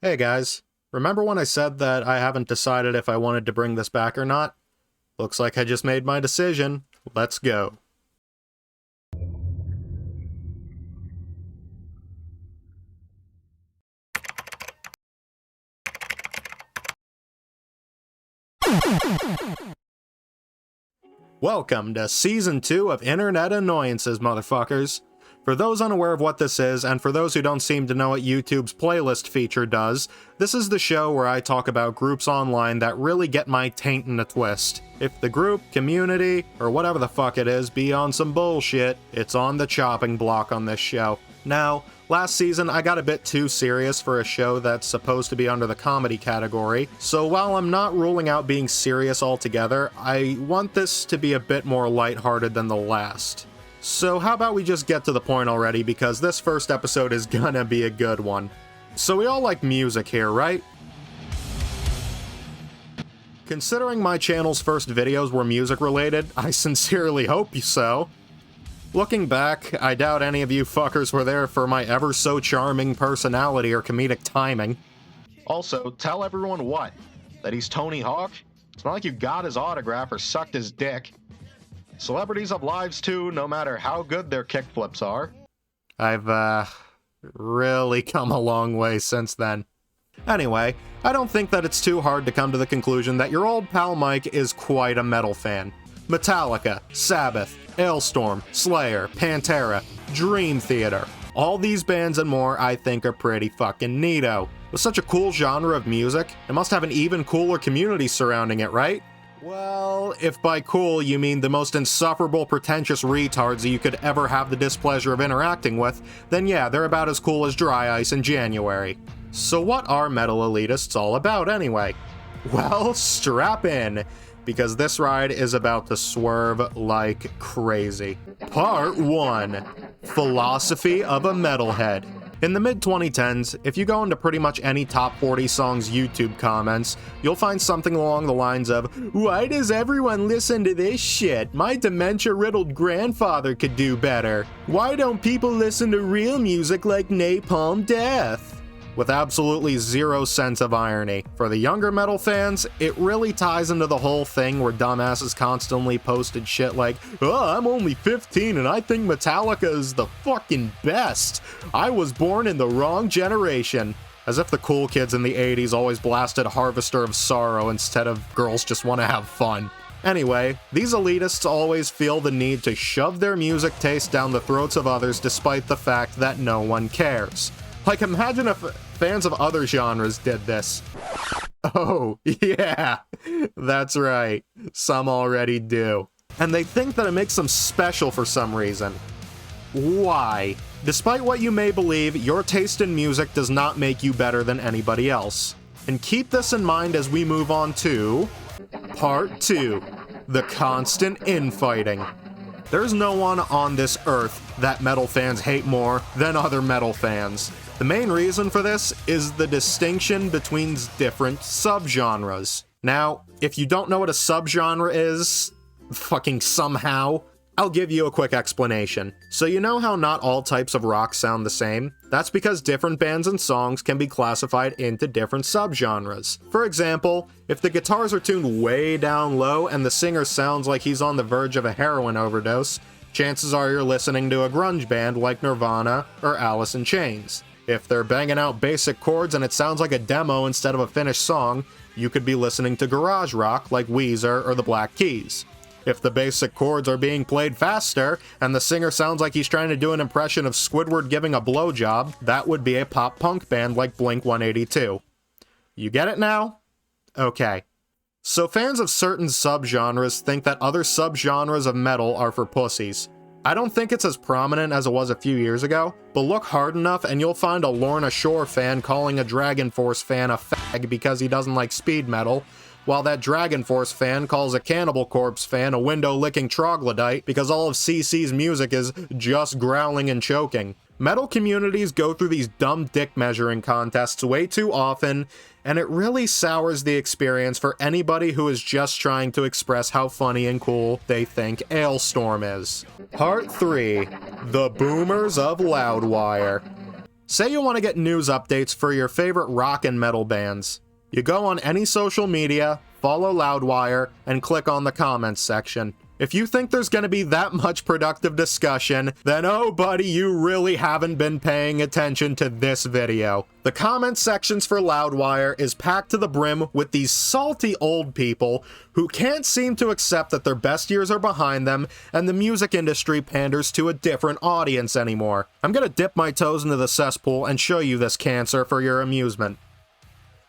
Hey guys, remember when I said that I haven't decided if I wanted to bring this back or not? Looks like I just made my decision. Let's go. Welcome to Season 2 of Internet Annoyances, motherfuckers. For those unaware of what this is, and for those who don't seem to know what YouTube's playlist feature does, this is the show where I talk about groups online that really get my taint in a twist. If the group, community, or whatever the fuck it is be on some bullshit, it's on the chopping block on this show. Now, last season I got a bit too serious for a show that's supposed to be under the comedy category, so while I'm not ruling out being serious altogether, I want this to be a bit more lighthearted than the last. So how about we just get to the point already, because this first episode is gonna be a good one. So we all like music here, right? Considering my channel's first videos were music related, I sincerely hope so. Looking back, I doubt any of you fuckers were there for my ever so charming personality or comedic timing. Also, tell everyone what? That he's Tony Hawk? It's not like you got his autograph or sucked his dick. Celebrities have lives too, no matter how good their kickflips are. I've, really come a long way since then. Anyway, I don't think that it's too hard to come to the conclusion that your old pal Mike is quite a metal fan. Metallica, Sabbath, Ailstorm, Slayer, Pantera, Dream Theater. All these bands and more I think are pretty fucking neato. With such a cool genre of music, it must have an even cooler community surrounding it, right? Well, if by cool you mean the most insufferable pretentious retards that you could ever have the displeasure of interacting with, then yeah, they're about as cool as dry ice in January. So what are Metal Elitists all about anyway? Well, strap in, because this ride is about to swerve like crazy. Part 1. Philosophy of a Metalhead. In the mid-2010s, if you go into pretty much any top 40 songs YouTube comments, you'll find something along the lines of, "Why does everyone listen to this shit? My dementia-riddled grandfather could do better. Why don't people listen to real music like Napalm Death?" With absolutely zero sense of irony. For the younger metal fans, it really ties into the whole thing where dumbasses constantly posted shit like, "Oh, I'm only 15 and I think Metallica is the fucking best. I was born in the wrong generation." As if the cool kids in the 80s always blasted Harvester of Sorrow instead of Girls Just Want to Have Fun. Anyway, these elitists always feel the need to shove their music taste down the throats of others despite the fact that no one cares. Like, imagine if fans of other genres did this. Oh, yeah, that's right. Some already do. And they think that it makes them special for some reason. Why? Despite what you may believe, your taste in music does not make you better than anybody else. And keep this in mind as we move on to Part 2, the constant infighting. There's no one on this earth that metal fans hate more than other metal fans. The main reason for this is the distinction between different subgenres. Now, if you don't know what a subgenre is, fucking somehow, I'll give you a quick explanation. So you know how not all types of rock sound the same? That's because different bands and songs can be classified into different subgenres. For example, if the guitars are tuned way down low and the singer sounds like he's on the verge of a heroin overdose, chances are you're listening to a grunge band like Nirvana or Alice in Chains. If they're banging out basic chords and it sounds like a demo instead of a finished song, you could be listening to garage rock like Weezer or the Black Keys. If the basic chords are being played faster and the singer sounds like he's trying to do an impression of Squidward giving a blowjob, that would be a pop-punk band like Blink-182. You get it now? Okay. So fans of certain subgenres think that other subgenres of metal are for pussies. I don't think it's as prominent as it was a few years ago, but look hard enough and you'll find a Lorna Shore fan calling a Dragonforce fan a fag because he doesn't like speed metal, while that Dragonforce fan calls a Cannibal Corpse fan a window-licking troglodyte because all of CC's music is just growling and choking. Metal communities go through these dumb dick measuring contests way too often, and it really sours the experience for anybody who is just trying to express how funny and cool they think Ailstorm is. Part 3. The Boomers of Loudwire. Say you want to get news updates for your favorite rock and metal bands. You go on any social media, follow Loudwire, and click on the comments section. If you think there's going to be that much productive discussion, then oh buddy, you really haven't been paying attention to this video. The comment sections for Loudwire is packed to the brim with these salty old people who can't seem to accept that their best years are behind them and the music industry panders to a different audience anymore. I'm going to dip my toes into the cesspool and show you this cancer for your amusement.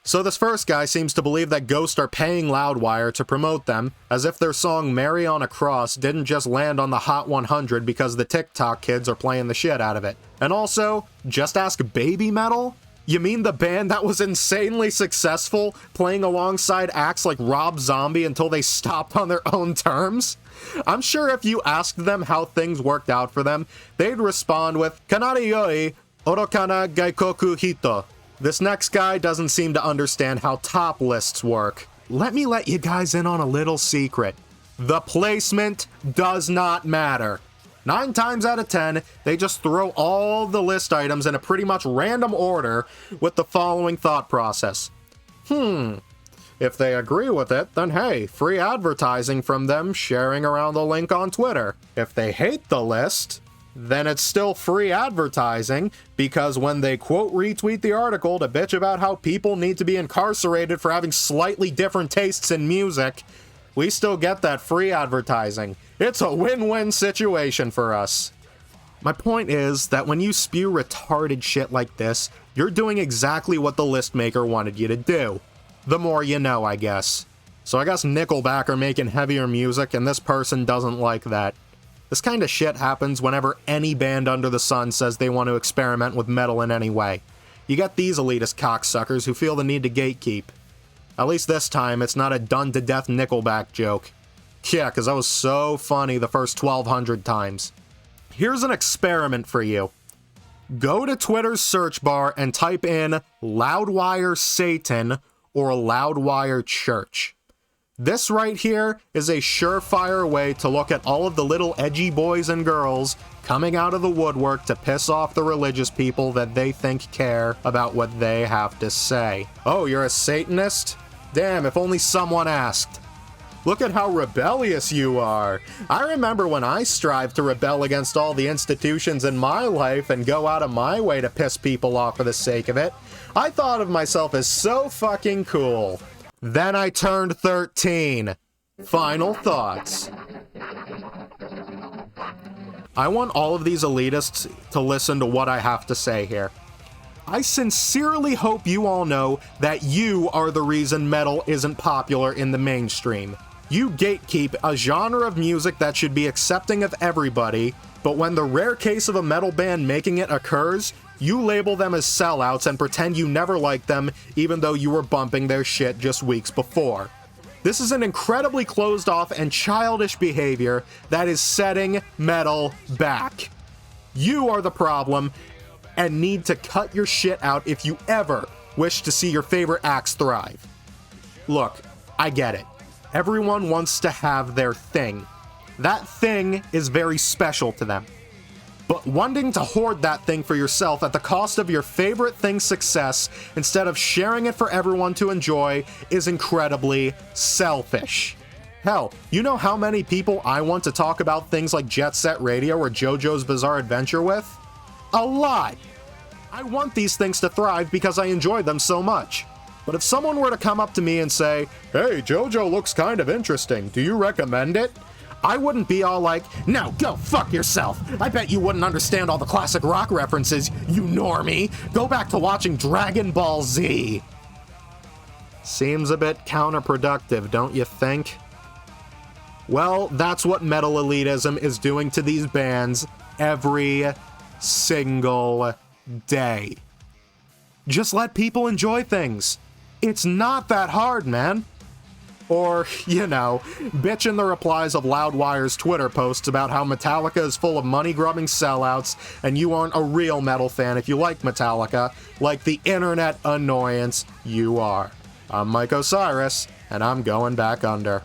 So this first guy seems to believe that Ghost are paying Loudwire to promote them, as if their song Mary on a Cross didn't just land on the Hot 100 because the TikTok kids are playing the shit out of it. And also, just ask Baby Metal? You mean the band that was insanely successful, playing alongside acts like Rob Zombie until they stopped on their own terms? I'm sure if you asked them how things worked out for them, they'd respond with, Kanari yoi, orokana gaikoku hito. This next guy doesn't seem to understand how top lists work. Let me let you guys in on a little secret. The placement does not matter. 9 times out of 10, they just throw all the list items in a pretty much random order with the following thought process. If they agree with it, then hey, free advertising from them sharing around the link on Twitter. If they hate the list, then it's still free advertising, because when they quote retweet the article to bitch about how people need to be incarcerated for having slightly different tastes in music, we still get that free advertising. It's a win-win situation for us. My point is that when you spew retarded shit like this, you're doing exactly what the list maker wanted you to do. The more you know, I guess. So I guess Nickelback are making heavier music, and this person doesn't like that. This kind of shit happens whenever any band under the sun says they want to experiment with metal in any way. You get these elitist cocksuckers who feel the need to gatekeep. At least this time, it's not a done-to-death Nickelback joke. Yeah, because that was so funny the first 1,200 times. Here's an experiment for you. Go to Twitter's search bar and type in Loudwire Satan or Loudwire Church. This right here is a surefire way to look at all of the little edgy boys and girls coming out of the woodwork to piss off the religious people that they think care about what they have to say. Oh, you're a Satanist? Damn, if only someone asked. Look at how rebellious you are. I remember when I strived to rebel against all the institutions in my life and go out of my way to piss people off for the sake of it. I thought of myself as so fucking cool. Then I turned 13. Final thoughts. I want all of these elitists to listen to what I have to say here. I sincerely hope you all know that you are the reason metal isn't popular in the mainstream. You gatekeep a genre of music that should be accepting of everybody, but when the rare case of a metal band making it occurs, you label them as sellouts and pretend you never liked them, even though you were bumping their shit just weeks before. This is an incredibly closed-off and childish behavior that is setting metal back. You are the problem, and need to cut your shit out if you ever wish to see your favorite acts thrive. Look, I get it. Everyone wants to have their thing. That thing is very special to them. But wanting to hoard that thing for yourself at the cost of your favorite thing's success instead of sharing it for everyone to enjoy is incredibly selfish. Hell, you know how many people I want to talk about things like Jet Set Radio or JoJo's Bizarre Adventure with? A lot! I want these things to thrive because I enjoy them so much. But if someone were to come up to me and say, "Hey, JoJo looks kind of interesting, do you recommend it?" I wouldn't be all like, "No, go fuck yourself. I bet you wouldn't understand all the classic rock references, you normie. Go back to watching Dragon Ball Z." Seems a bit counterproductive, don't you think? Well, that's what metal elitism is doing to these bands every single day. Just let people enjoy things. It's not that hard, man. Or, you know, bitch in the replies of Loudwire's Twitter posts about how Metallica is full of money-grubbing sellouts and you aren't a real metal fan if you like Metallica, like the internet annoyance you are. I'm Mike Osiris, and I'm going back under.